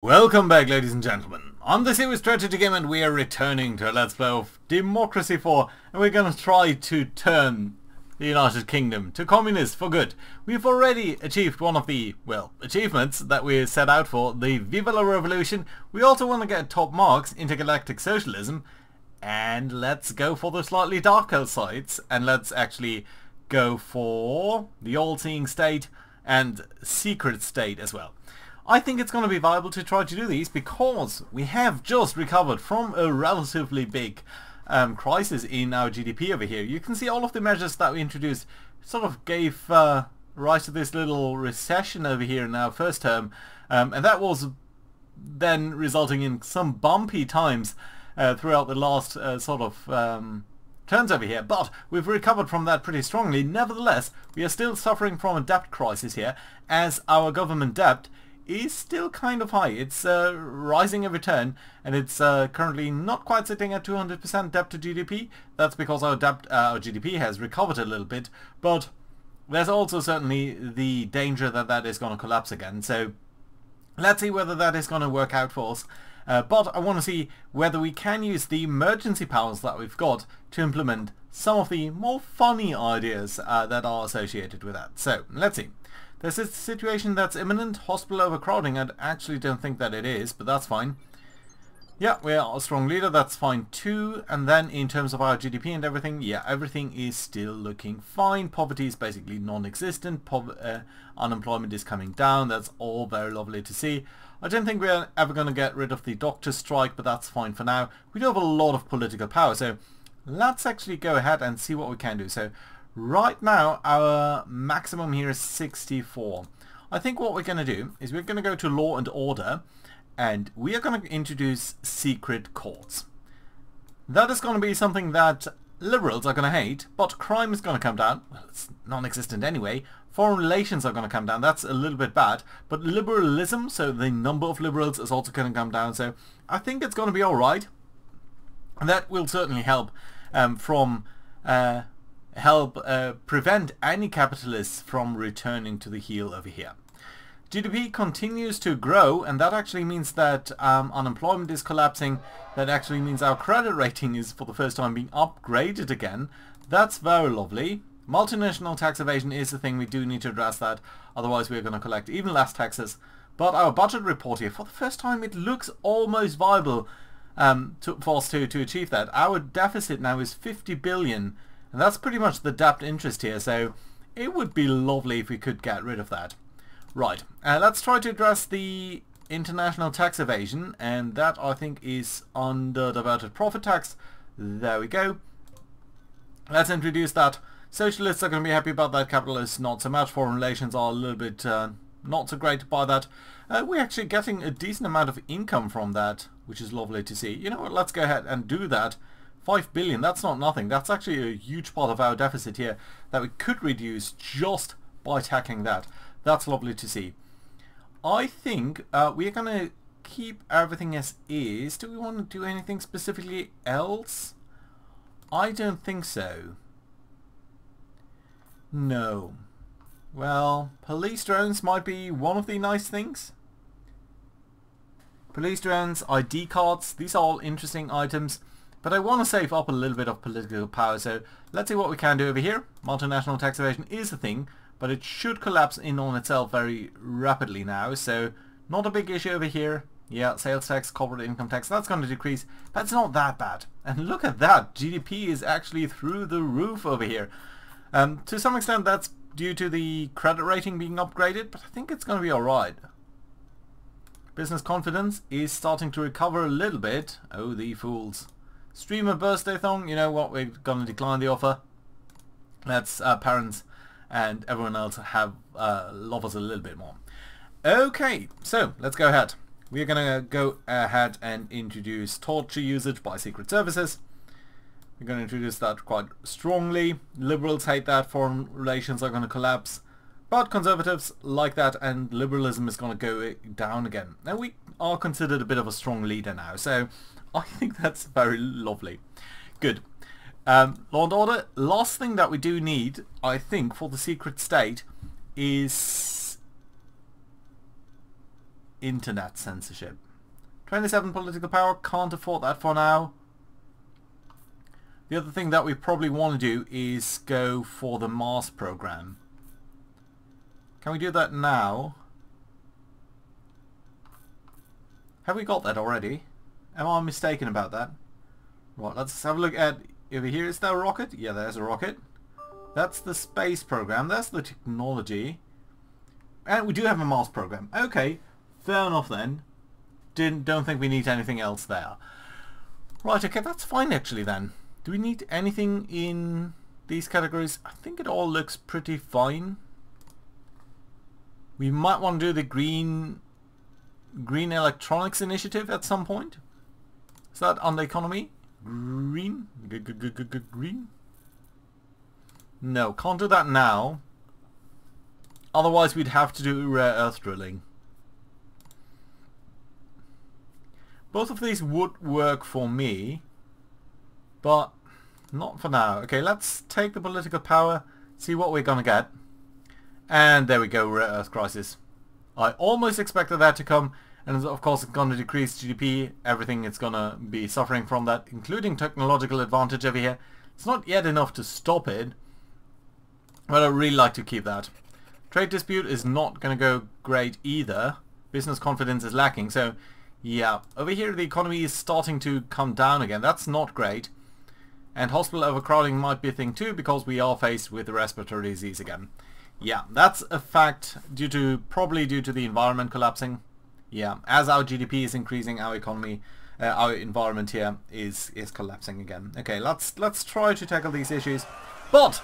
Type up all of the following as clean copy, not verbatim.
Welcome back, ladies and gentlemen. I'm the Series Strategy Game and we are returning to a Let's Play of Democracy 4 and we're going to try to turn the United Kingdom to communist for good. We've already achieved one of the, well, achievements that we set out for, the Viva la Revolution. We also want to get top marks, Intergalactic Socialism, and let's go for the slightly darker sides and let's actually go for the all-seeing state and secret state as well. I think it's going to be viable to try to do these because we have just recovered from a relatively big crisis in our GDP over here. You can see all of the measures that we introduced sort of gave rise to this little recession over here in our first term, and that was then resulting in some bumpy times throughout the last terms over here, but we've recovered from that pretty strongly. Nevertheless, we are still suffering from a debt crisis here, as our government debt is still kind of high. It's rising every turn, and it's currently not quite sitting at 200% debt to GDP. That's because our GDP has recovered a little bit, but there's also certainly the danger that that is going to collapse again. So let's see whether that is going to work out for us. But I want to see whether we can use the emergency powers that we've got to implement some of the more funny ideas that are associated with that. So let's see. There's a situation that's imminent, hospital overcrowding. I actually don't think that it is, but that's fine. Yeah, we are a strong leader, that's fine too. And then in terms of our GDP and everything, yeah, everything is still looking fine. Poverty is basically non-existent. Unemployment is coming down. That's all very lovely to see. I don't think we're ever going to get rid of the doctor's strike, but that's fine for now. We do have a lot of political power, so let's actually go ahead and see what we can do. So right now, our maximum here is 64. I think what we're going to do is we're going to go to law and order, and we are going to introduce secret courts. That is going to be something that liberals are going to hate, but crime is going to come down. Well, it's non-existent anyway. Foreign relations are going to come down. That's a little bit bad. But liberalism, so the number of liberals, is also going to come down. So I think it's going to be alright. And that will certainly help prevent any capitalists from returning to the heel over here. GDP continues to grow, and that actually means that unemployment is collapsing. That actually means our credit rating is for the first time being upgraded again. That's very lovely. Multinational tax evasion is the thing. We do need to address that, otherwise we're going to collect even less taxes. But our budget report here, for the first time, it looks almost viable for us to achieve that. Our deficit now is 50 billion. And that's pretty much the debt interest here, so it would be lovely if we could get rid of that. Right, let's try to address the international tax evasion, and that I think is under diverted profit tax. There we go. Let's introduce that. Socialists are going to be happy about that, capitalists not so much. Foreign relations are a little bit not so great by that. We're actually getting a decent amount of income from that, which is lovely to see. You know what, let's go ahead and do that. 5 billion, that's not nothing. That's actually a huge part of our deficit here that we could reduce just by tackling that. That's lovely to see. I think we're going to keep everything as is. Do we want to do anything specifically else? I don't think so. No. Well, police drones might be one of the nice things. Police drones, ID cards, these are all interesting items. But I want to save up a little bit of political power, so let's see what we can do over here. Multinational tax evasion is a thing, but it should collapse in on itself very rapidly now, so not a big issue over here. Yeah, sales tax, corporate income tax, that's going to decrease, but it's not that bad. And look at that, GDP is actually through the roof over here. To some extent that's due to the credit rating being upgraded, but I think it's going to be alright. Business confidence is starting to recover a little bit. Oh, the fools. Streamer birthday thong, you know what, we're going to decline the offer. Let's parents and everyone else have love us a little bit more. Okay, so let's go ahead. We're going to go ahead and introduce torture usage by secret services. We're going to introduce that quite strongly. Liberals hate that, foreign relations are going to collapse. But conservatives like that, and liberalism is going to go down again. Now we are considered a bit of a strong leader now, so I think that's very lovely. Good. Law and order. Last thing that we do need, I think, for the secret state is internet censorship. 27 political power, can't afford that for now. The other thing that we probably want to do is go for the Mars program. Can we do that now? Have we got that already? Am I mistaken about that? Right, let's have a look at over here. Is there a rocket? Yeah, there's a rocket. That's the space program. That's the technology. And we do have a Mars program. Okay, fair enough then. Don't think we need anything else there. Right, okay, that's fine actually then. Do we need anything in these categories? I think it all looks pretty fine. We might want to do the green electronics initiative at some point. Is that on the economy? Green? Green? No, can't do that now. Otherwise we'd have to do rare earth drilling. Both of these would work for me, but not for now. Okay, let's take the political power, see what we're gonna get. And there we go, rare earth crisis. I almost expected that to come, and of course it's gonna decrease GDP, everything is gonna be suffering from that, including technological advantage over here. It's not yet enough to stop it, but I'd really like to keep that. Trade dispute is not gonna go great either. Business confidence is lacking, so yeah, over here the economy is starting to come down again. That's not great. And hospital overcrowding might be a thing too, because we are faced with respiratory disease again. Yeah, that's a fact, probably due to the environment collapsing. Yeah, as our GDP is increasing, our economy, our environment here is collapsing again. Okay, let's try to tackle these issues. But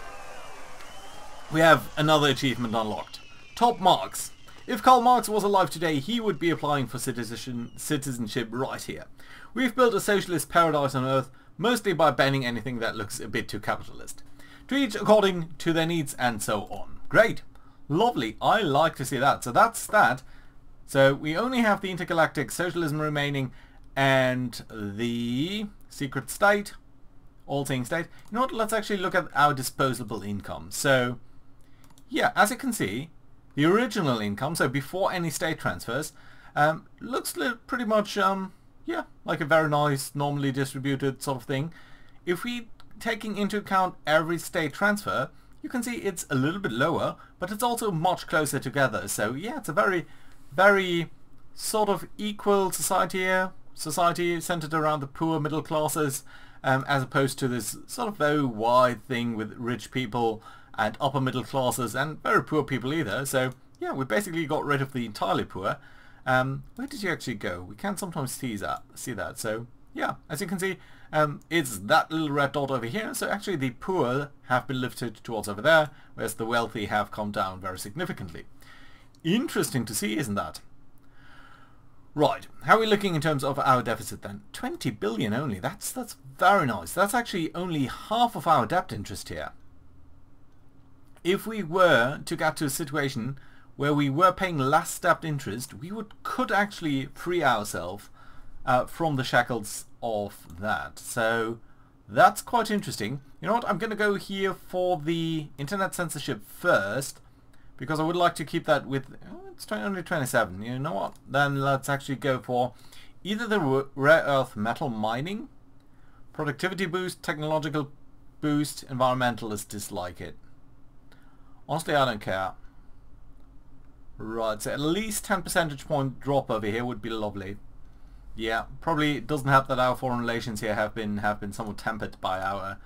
we have another achievement unlocked. Top Marx. If Karl Marx was alive today, he would be applying for citizenship right here. We've built a socialist paradise on Earth, mostly by banning anything that looks a bit too capitalist. To each according to their needs and so on. Great. Lovely. I like to see that. So that's that. So we only have the Intergalactic Socialism remaining and the secret state, all-seeing state. You know what? Let's actually look at our disposable income. So yeah, as you can see, the original income, so before any state transfers, looks pretty much, yeah, like a very nice, normally distributed sort of thing. If we taking into account every state transfer, you can see it's a little bit lower, but it's also much closer together. So yeah, it's a very, very sort of equal society here. Society centered around the poor middle classes, as opposed to this sort of very wide thing with rich people and upper middle classes and very poor people either. So yeah, we basically got rid of the entirely poor. Where did you actually go? We can sometimes see that. So yeah, as you can see, it's that little red dot over here. So actually the poor have been lifted towards over there, whereas the wealthy have come down very significantly. Interesting to see, isn't that? Right, how are we looking in terms of our deficit then? 20 billion only. That's very nice. That's actually only half of our debt interest here. If we were to get to a situation where we were paying less debt interest, we could actually free ourselves from the shackles of that. So that's quite interesting. You know what? I'm going to go here for the internet censorship first, because I would like to keep that with... Oh, it's only 27. You know what? Then let's actually go for either the rare earth metal mining, productivity boost, technological boost, environmentalists dislike it. Honestly, I don't care. Right, so at least 10 percentage point drop over here would be lovely. Yeah, probably doesn't help that our foreign relations here have been somewhat tempered by our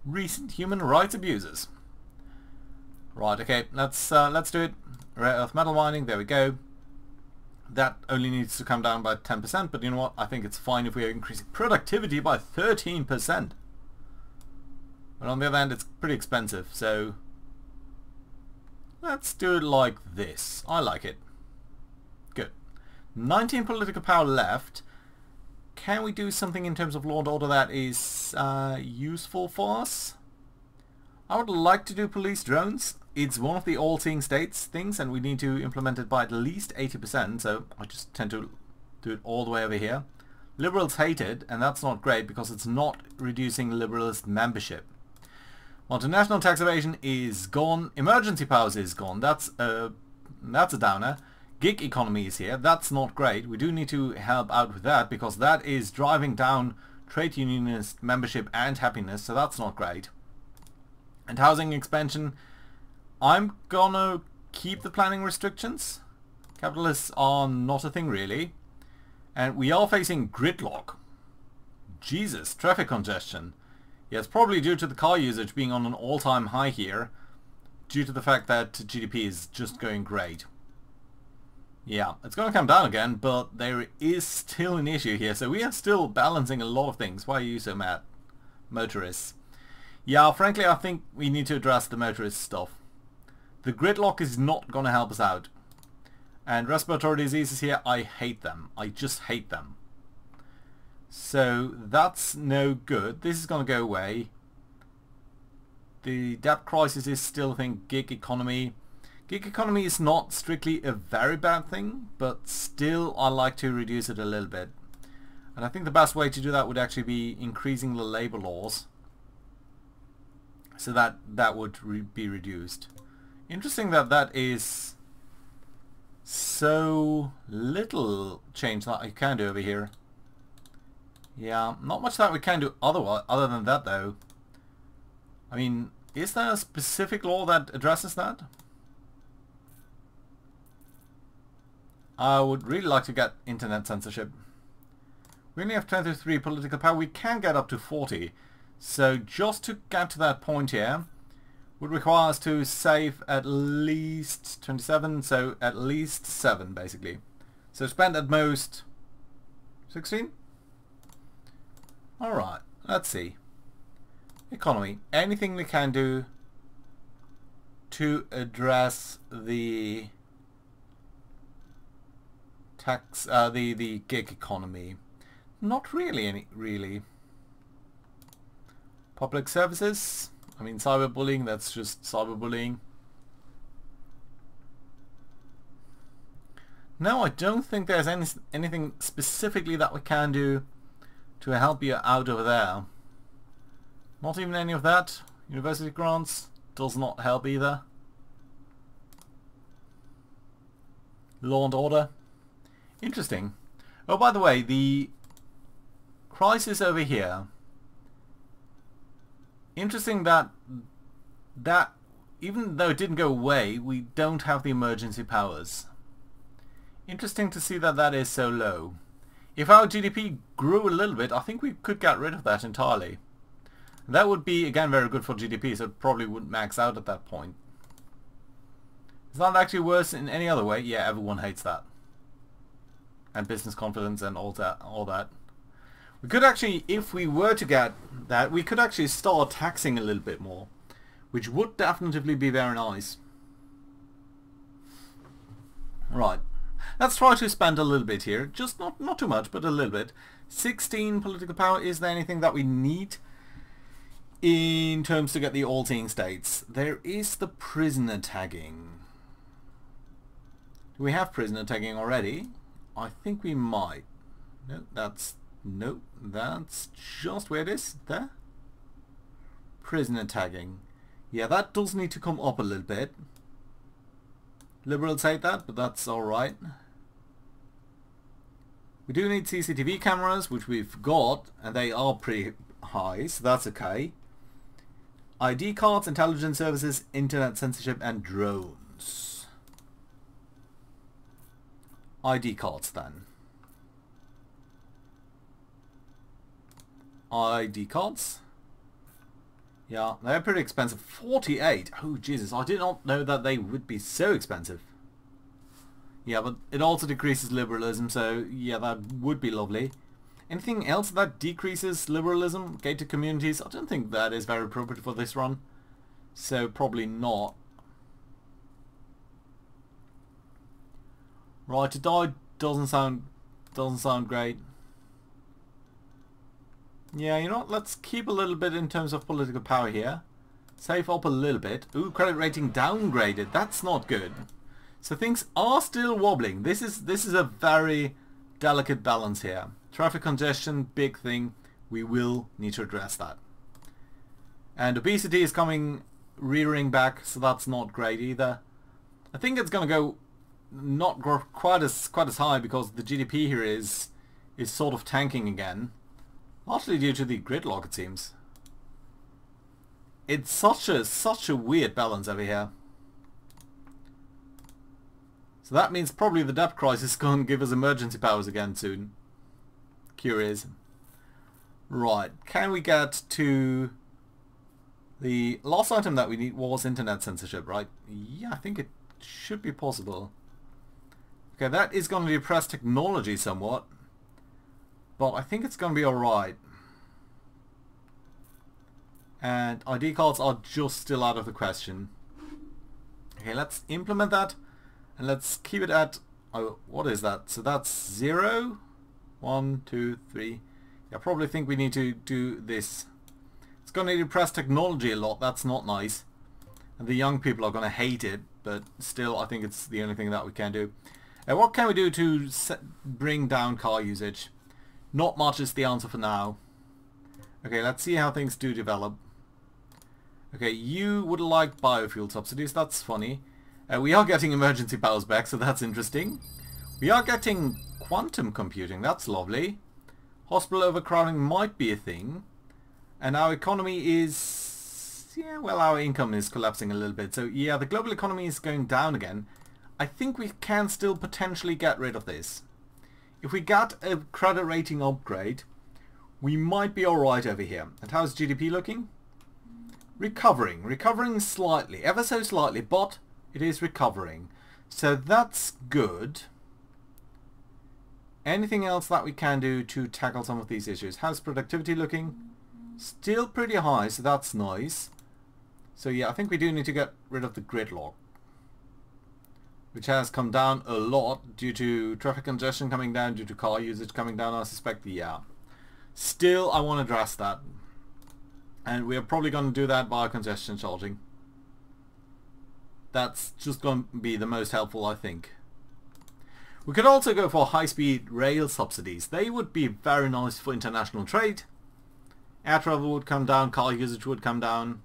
recent human rights abuses. Right, okay, let's do it. Rare earth metal mining, there we go. That only needs to come down by 10%, but you know what? I think it's fine if we are increasing productivity by 13%. But on the other hand, it's pretty expensive, so let's do it like this. I like it. Good. 19 political power left. Can we do something in terms of law and order that is useful for us? I would like to do police drones. It's one of the all-seeing states things, and we need to implement it by at least 80%, so I just tend to do it all the way over here. Liberals hate it, and that's not great because it's not reducing liberalist membership. Multinational tax evasion is gone. Emergency powers is gone. That's a downer. Gig economy is here. That's not great. We do need to help out with that because that is driving down trade unionist membership and happiness, so that's not great. And housing expansion, I'm gonna keep the planning restrictions. Capitalists are not a thing really. And we are facing gridlock. Jesus, traffic congestion. Yeah, it's probably due to the car usage being on an all-time high here, due to the fact that GDP is just going great. Yeah, it's going to come down again, but there is still an issue here, so we are still balancing a lot of things. Why are you so mad? Motorists. Yeah, frankly, I think we need to address the motorist stuff. The gridlock is not going to help us out. And respiratory diseases here, I hate them. I just hate them. So that's no good. This is going to go away. The debt crisis is still a thing. Gig economy. Gig economy is not strictly a very bad thing, but still I like to reduce it a little bit. And I think the best way to do that would actually be increasing the labor laws, so that would be reduced. Interesting that that is so little change that I can do over here. Yeah, not much that we can do other than that though. I mean, is there a specific law that addresses that? I would really like to get internet censorship. We only have 23 political power. We can get up to 40. So just to get to that point here would require us to save at least 27, so at least 7 basically. So spend at most 16? Alright, let's see. Economy. Anything we can do to address the tax, the gig economy? Not really really. Public services. I mean, cyberbullying, that's just cyberbullying. No, I don't think there's anything specifically that we can do to help you out over there. Not even any of that. University grants does not help either. Law and order. Interesting. Oh, by the way, the crisis over here. Interesting that even though it didn't go away, we don't have the emergency powers. Interesting to see that that is so low. If our GDP grew a little bit, I think we could get rid of that entirely. That would be, again, very good for GDP, so it probably wouldn't max out at that point. It's not actually worse in any other way. Yeah, everyone hates that. And business confidence and all that. We could actually, if we were to get that, we could actually start taxing a little bit more, which would definitely be very nice. Right. Let's try to spend a little bit here. Just not too much, but a little bit. 16 political power. Is there anything that we need in terms to get the all-seeing states? There is the prisoner tagging. Do we have prisoner tagging already? I think we might. Nope, that's just where it is. There. Prisoner tagging. Yeah, that does need to come up a little bit. Liberals hate that, but that's alright. We do need CCTV cameras, which we've got, and they are pretty high, so that's okay. ID cards, intelligence services, internet censorship, and drones. ID cards then. ID cards. Yeah, they're pretty expensive. 48. Oh, Jesus. I did not know that they would be so expensive. Yeah, but it also decreases liberalism, so yeah, that would be lovely. Anything else that decreases liberalism? Gated communities? I don't think that is very appropriate for this run. So probably not. Right to die doesn't sound great. Yeah, you know what, let's keep a little bit in terms of political power here. Save up a little bit. Ooh, credit rating downgraded. That's not good. So things are still wobbling. This is a very delicate balance here. Traffic congestion, big thing. We will need to address that. And obesity is coming rearing back, so that's not great either. I think it's gonna go not quite as high because the GDP here is sort of tanking again, largely due to the gridlock, it seems. It's such a weird balance over here. So that means probably the debt crisis is going to give us emergency powers again soon. Curious. Right, can we get to the last item that we need was internet censorship, right? Yeah, I think it should be possible. Okay, that is going to depress technology somewhat, but I think it's going to be alright. And ID cards are just still out of the question. Okay, let's implement that, and let's keep it at, oh, what is that? So that's 0, 1, 2, 3. I probably think we need to do this. It's going to depress technology a lot, that's not nice. And the young people are going to hate it, but still I think it's the only thing that we can do. What can we do to bring down car usage? Not much is the answer for now. Okay, let's see how things do develop. Okay, you would like biofuel subsidies, that's funny. We are getting emergency powers back, so that's interesting. We are getting quantum computing, that's lovely. Hospital overcrowding might be a thing. And our economy is... yeah, well, our income is collapsing a little bit. So yeah, the global economy is going down again. I think we can still potentially get rid of this. If we get a credit rating upgrade, we might be alright over here. And how's GDP looking? Recovering slightly, ever so slightly, but it is recovering. So that's good. Anything else that we can do to tackle some of these issues? How's productivity looking? Still pretty high, so that's nice. So yeah, I think we do need to get rid of the gridlock, which has come down a lot due to traffic congestion coming down, due to car usage coming down, I suspect. Yeah. Still, I want to address that. And we are probably going to do that by congestion charging. That's just going to be the most helpful, I think. We could also go for high-speed rail subsidies. They would be very nice for international trade. Air travel would come down, car usage would come down.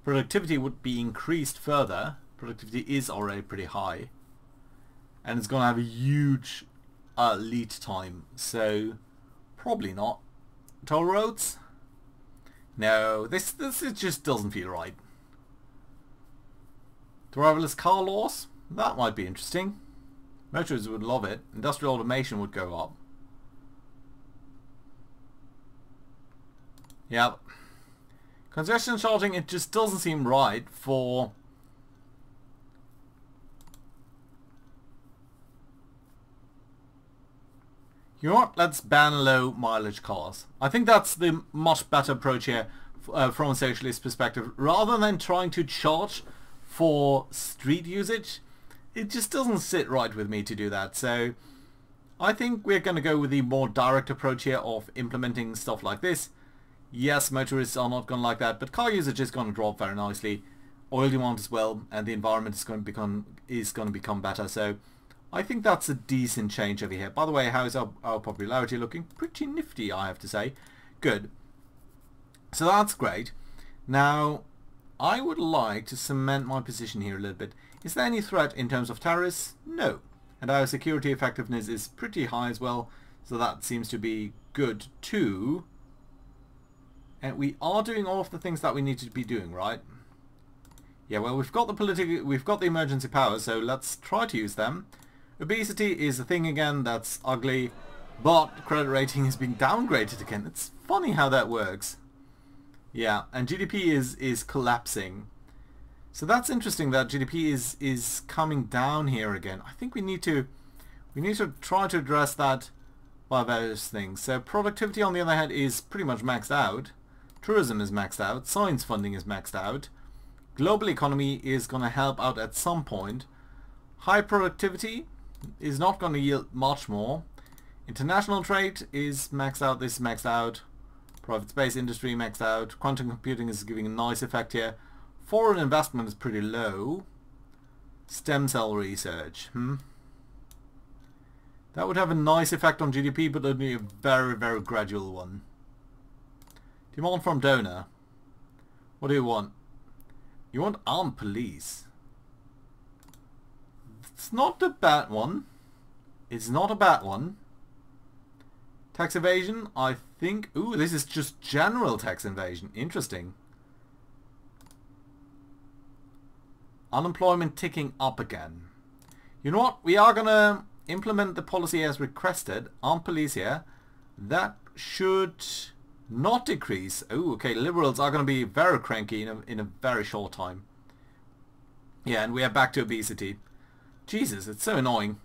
Productivity would be increased further. Productivity is already pretty high. And it's going to have a huge lead time. So, probably not. Toll roads? No, this just doesn't feel right. Driverless car laws? That might be interesting. Motorists would love it. Industrial automation would go up. Yeah. Congestion charging, it just doesn't seem right for... You know what? Let's ban low mileage cars. I think that's the much better approach here from a socialist perspective. Rather than trying to charge for street usage, it just doesn't sit right with me to do that. So I think we're going to go with the more direct approach here of implementing stuff like this. Yes, motorists are not going to like that, but car usage is going to drop very nicely. Oil demand as well, and the environment is going to become better. So I think that's a decent change over here. By the way, how is our popularity looking? Pretty nifty, I have to say. Good. So that's great. Now, I would like to cement my position here a little bit. Is there any threat in terms of terrorists? No. And our security effectiveness is pretty high as well, so that seems to be good too. And we are doing all of the things that we need to be doing, right? Yeah, well, we've got the emergency powers, so let's try to use them. Obesity is a thing again, that's ugly, but credit rating is being downgraded again. It's funny how that works. Yeah, and GDP is collapsing. So that's interesting that GDP is coming down here again. I think we need to try to address that by various things. So productivity on the other hand is pretty much maxed out. Tourism is maxed out. Science funding is maxed out. Global economy is going to help out at some point. High productivity is not going to yield much more. International trade is maxed out. This is maxed out. Private space industry maxed out. Quantum computing is giving a nice effect here. Foreign investment is pretty low. Stem cell research. That would have a nice effect on GDP, but only a very, very gradual one. Demand from donor. What do you want? You want armed police. It's not a bad one. It's not a bad one. Tax evasion, I think... Ooh, this is just general tax evasion. Interesting. Unemployment ticking up again. You know what? We are going to implement the policy as requested. Armed police here. That should not decrease. Oh, okay. Liberals are going to be very cranky in a very short time. Yeah, and we are back to obesity. Jesus, it's so annoying.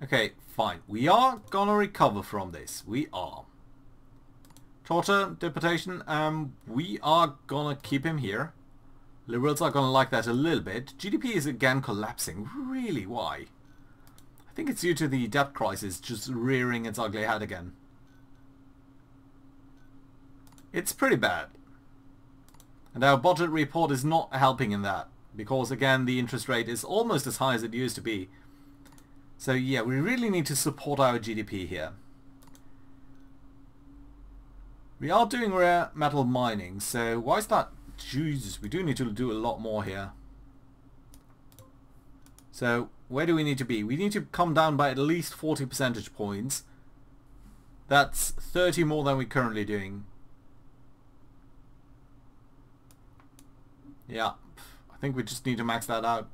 Okay, fine. We are gonna recover from this. We are. Torture, deportation, we are gonna keep him here. Liberals are gonna like that a little bit. GDP is again collapsing. Really, why? I think it's due to the debt crisis just rearing its ugly head again. It's pretty bad. And our budget report is not helping in that. Because again, the interest rate is almost as high as it used to be. So yeah, we really need to support our GDP here. We are doing rare metal mining, so why is that? Jesus, we do need to do a lot more here. So where do we need to be? We need to come down by at least 40 percentage points. That's 30 more than we're currently doing. Yeah, I think we just need to max that out.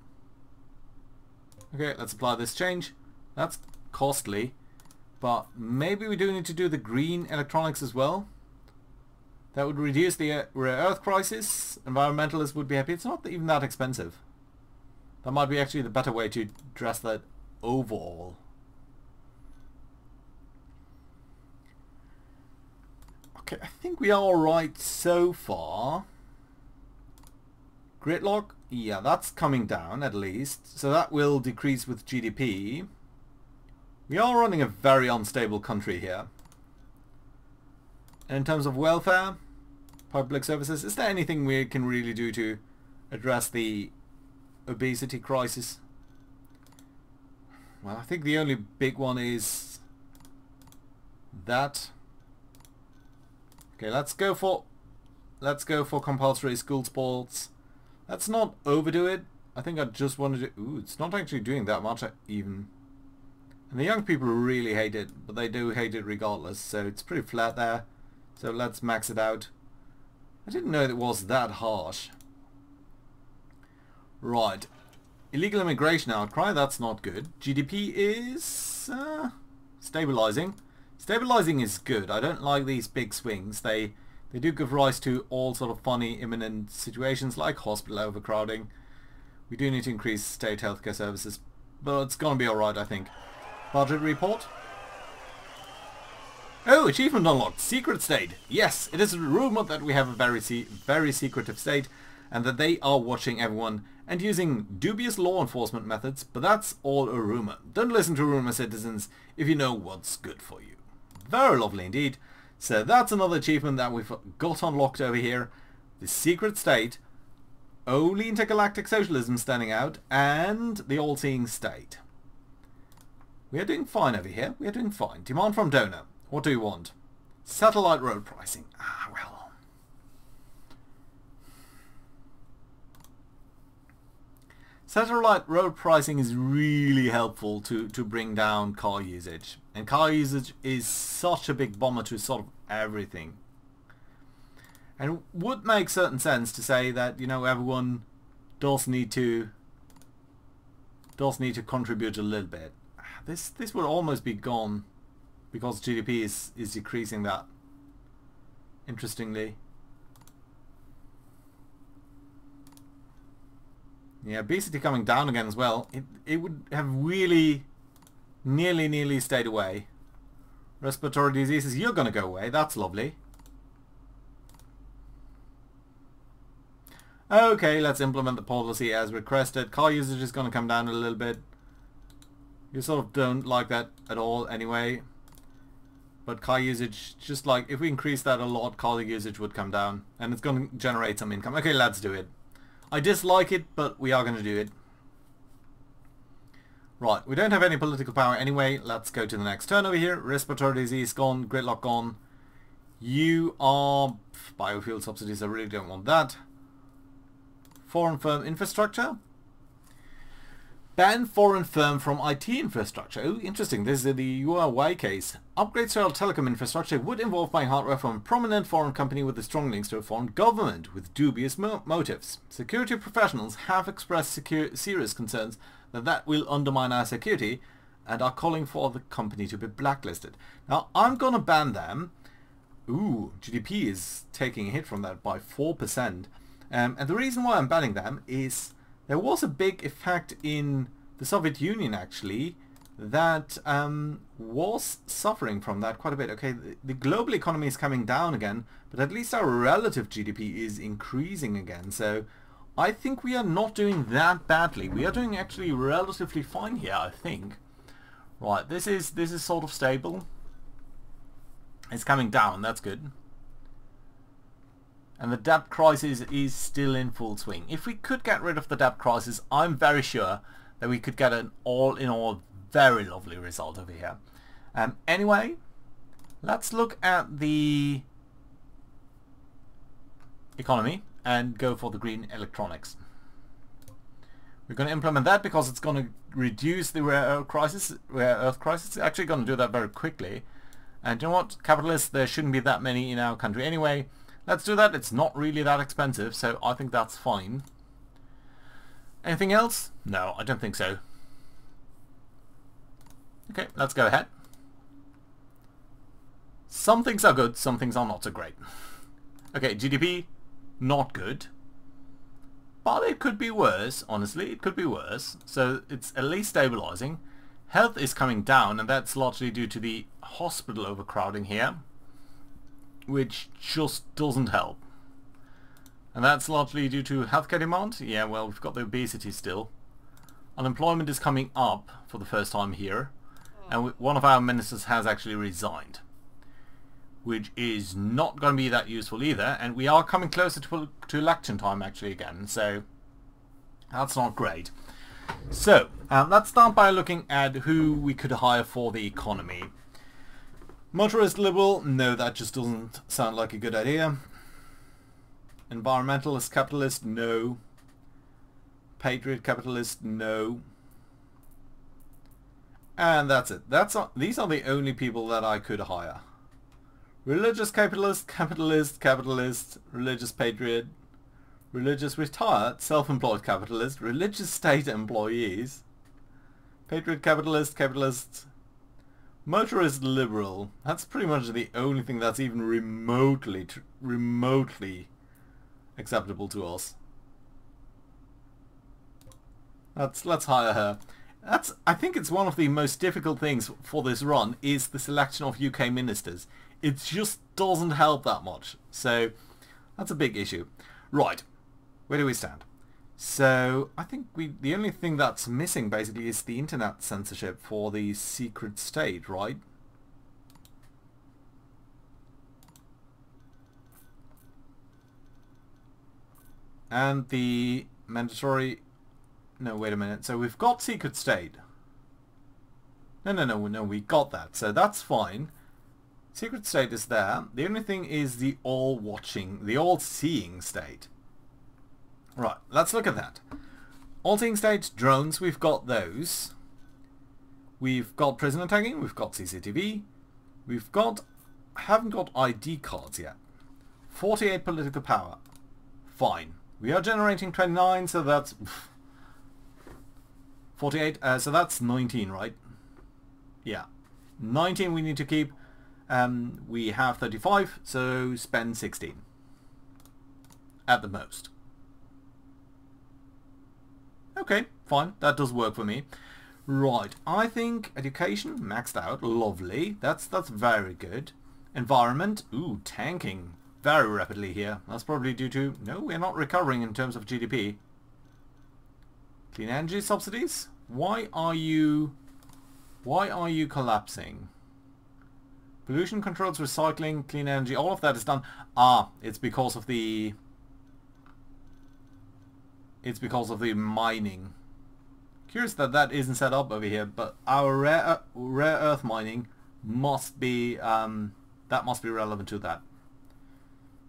Okay, let's apply this change. That's costly, but maybe we do need to do the green electronics as well. That would reduce the rare earth crisis. Environmentalists would be happy. It's not even that expensive. That might be actually the better way to address that overall. Okay, I think we are alright so far. Gridlock, yeah, that's coming down at least. So that will decrease with GDP. We are running a very unstable country here. And in terms of welfare, public services, is there anything we can really do to address the obesity crisis? Well, I think the only big one is that. Okay, let's go for compulsory school sports. Let's not overdo it. I think I just wanted to... Ooh, it's not actually doing that much even. And the young people really hate it, but they do hate it regardless, so it's pretty flat there. So let's max it out. I didn't know it was that harsh. Right. Illegal immigration outcry, that's not good. GDP is... stabilizing. Stabilizing is good. I don't like these big swings. They do give rise to all sort of funny imminent situations like hospital overcrowding. We do need to increase state healthcare services, but it's gonna be alright, I think. Budget report. Oh, achievement unlocked. Secret state. Yes, it is rumored that we have a very secretive state and that they are watching everyone and using dubious law enforcement methods, but that's all a rumor. Don't listen to rumor, citizens, if you know what's good for you. Very lovely indeed. So that's another achievement that we've got unlocked over here. The secret state, only intergalactic socialism standing out, and the all-seeing state. We are doing fine over here. We are doing fine. Demand from donor. What do you want? Satellite road pricing. Ah, well. Satellite road pricing is really helpful to bring down car usage. And car usage is such a big bomber to sort of everything. And it would make certain sense to say that, you know, everyone does need to contribute a little bit. This would almost be gone because GDP is decreasing that. Interestingly. Yeah, obesity coming down again as well. It would have really nearly stayed away. Respiratory diseases, you're gonna go away. That's lovely. Okay, let's implement the policy as requested. Car usage is gonna come down a little bit. You sort of don't like that at all anyway. But car usage, just like, if we increase that a lot, car usage would come down. And it's gonna generate some income. Okay, let's do it. I dislike it, but we are going to do it. Right, we don't have any political power anyway. Let's go to the next turn over here. Respiratory disease gone, gridlock gone. You are... biofuel subsidies, I really don't want that. Foreign firm infrastructure. Ban foreign firm from IT infrastructure. Oh, interesting. This is the Huawei case. Upgrades to our telecom infrastructure would involve buying hardware from a prominent foreign company with a strong links to a foreign government with dubious motives. Security professionals have expressed serious concerns that will undermine our security and are calling for the company to be blacklisted. Now, I'm going to ban them. Ooh, GDP is taking a hit from that by 4%. And the reason why I'm banning them is there was a big effect in the Soviet Union, actually, that was suffering from that quite a bit. Okay, the global economy is coming down again, but at least our relative GDP is increasing again. So I think we are not doing that badly. We are doing actually relatively fine here, I think. Right, this is sort of stable. It's coming down, that's good. And the debt crisis is still in full swing. If we could get rid of the debt crisis, I'm very sure that we could get an all-in-all very lovely result over here. Anyway, let's look at the economy and go for the green electronics. We're going to implement that because it's going to reduce the rare earth crisis. It's actually going to do that very quickly. And you know what? Capitalists, there shouldn't be that many in our country anyway. Let's do that. It's not really that expensive, so I think that's fine. Anything else? No, I don't think so. Okay, let's go ahead. Some things are good, some things are not so great. Okay, GDP, not good. But it could be worse, honestly, it could be worse. So it's at least stabilizing. Health is coming down, and that's largely due to the hospital overcrowding here, which just doesn't help. And that's largely due to healthcare demand. Yeah, well, we've got the obesity still. Unemployment is coming up for the first time here. And one of our ministers has actually resigned, which is not going to be that useful either. And we are coming closer to election time actually again, so that's not great. So, let's start by looking at who we could hire for the economy. Motorist liberal, no, that just doesn't sound like a good idea. Environmentalist capitalist, no. Patriot capitalist, no. And that's it. These are the only people that I could hire. Religious capitalist, capitalist, religious patriot, religious retired, self-employed capitalist, religious state employees, patriot capitalist, motorist liberal. That's pretty much the only thing that's even remotely acceptable to us. Let's hire her. I think it's one of the most difficult things for this run is the selection of UK ministers. It just doesn't help that much. So that's a big issue. Right, where do we stand? So I think the only thing that's missing basically is the internet censorship for the secret state, right? And the mandatory... No, wait a minute. So we've got secret state. No, we got that. So that's fine. Secret state is there. The only thing is the all-watching, the all-seeing state. Right, let's look at that. All-seeing state, drones, we've got those. We've got prisoner tagging, we've got CCTV. We've got... haven't got ID cards yet. 48 political power. Fine. We are generating 29, so that's... 48, so that's 19, right? Yeah. 19 we need to keep. We have 35, so spend 16. At the most. Okay, fine. That does work for me. Right. I think education, maxed out. Lovely. That's very good. Environment. Ooh, tanking very rapidly here. That's probably due to... No, we're not recovering in terms of GDP. Clean energy subsidies? Why are you collapsing? Pollution controls, recycling, clean energy, all of that is done. Ah, it's because of the mining. Curious that isn't set up over here, but our rare earth mining must be that must be relevant to that.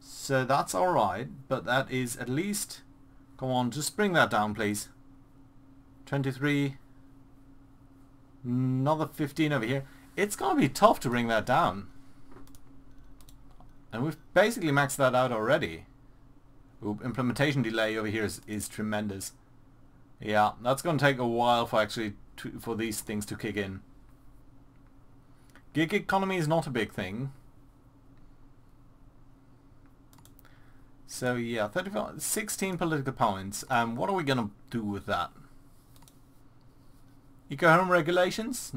So that's alright, but that is at least... Come on, just bring that down, please. 23. Another 15 over here. It's going to be tough to bring that down. And we've basically maxed that out already. Ooh, implementation delay over here is tremendous. Yeah, that's going to take a while for for these things to kick in. Gig economy is not a big thing. So yeah, 16 political points. What are we going to do with that? Eco-home regulations?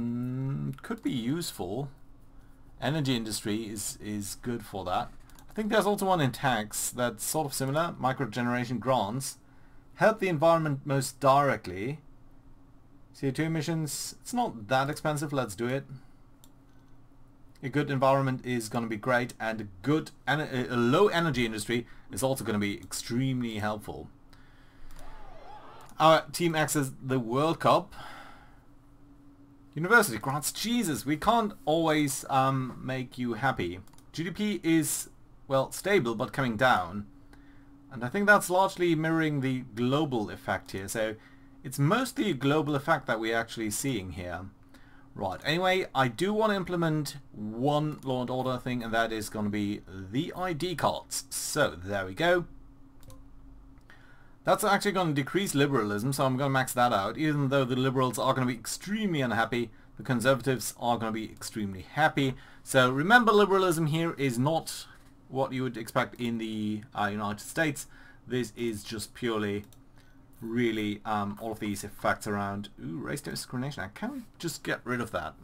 Could be useful. Energy industry is good for that. I think there's also one in tax that's sort of similar. Microgeneration grants. Help the environment most directly. CO2 emissions, it's not that expensive, let's do it. A good environment is going to be great, and a low energy industry is also going to be extremely helpful. Our team accesses the World Cup. University grants, Jesus, we can't always make you happy. GDP is, well, stable but coming down. And I think that's largely mirroring the global effect here. So it's mostly a global effect that we're actually seeing here. Right, anyway, I do want to implement one law and order thing, and that is going to be the ID cards. So there we go. That's actually going to decrease liberalism, so I'm going to max that out. Even though the liberals are going to be extremely unhappy, the conservatives are going to be extremely happy. So remember, liberalism here is not what you would expect in the United States. This is just purely, really, all of these effects around. Ooh, race discrimination. Can we just get rid of that?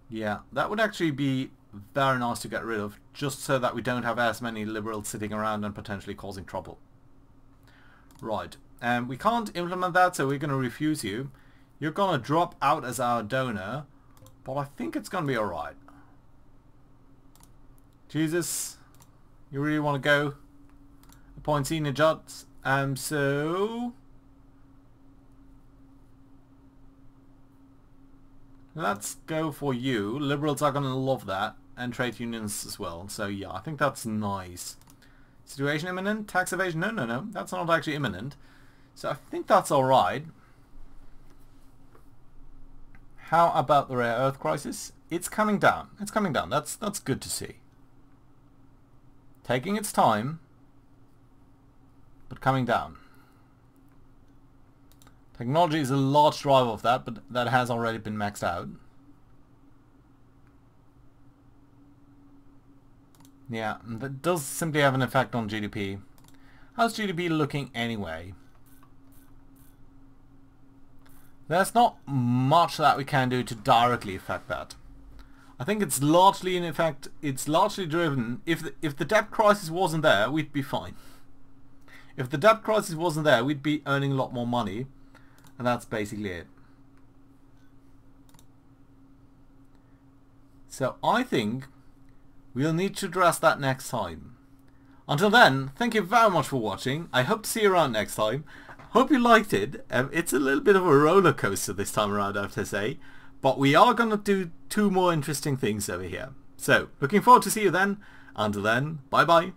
Yeah, that would actually be very nice to get rid of, just so that we don't have as many liberals sitting around and potentially causing trouble. Right, and we can't implement that, so we're going to refuse you. You're going to drop out as our donor, but I think it's going to be alright. Jesus, you really want to go? Appoint senior judges. So let's go for you. Liberals are going to love that, and trade unions as well. So yeah, I think that's nice. Situation imminent? Tax evasion? No. That's not actually imminent. So I think that's alright. How about the rare earth crisis? It's coming down. It's coming down. That's good to see. Taking its time, but coming down. Technology is a large driver of that, but that has already been maxed out. Yeah, that does simply have an effect on GDP. How's GDP looking anyway? There's not much that we can do to directly affect that. I think it's largely, in effect, it's largely driven. If the debt crisis wasn't there, we'd be fine. If the debt crisis wasn't there, we'd be earning a lot more money, and that's basically it. So I think we'll need to address that next time. Until then, thank you very much for watching. I hope to see you around next time. Hope you liked it. It's a little bit of a roller coaster this time around, I have to say. But we are going to do 2 more interesting things over here. So, looking forward to see you then. Until then, bye bye.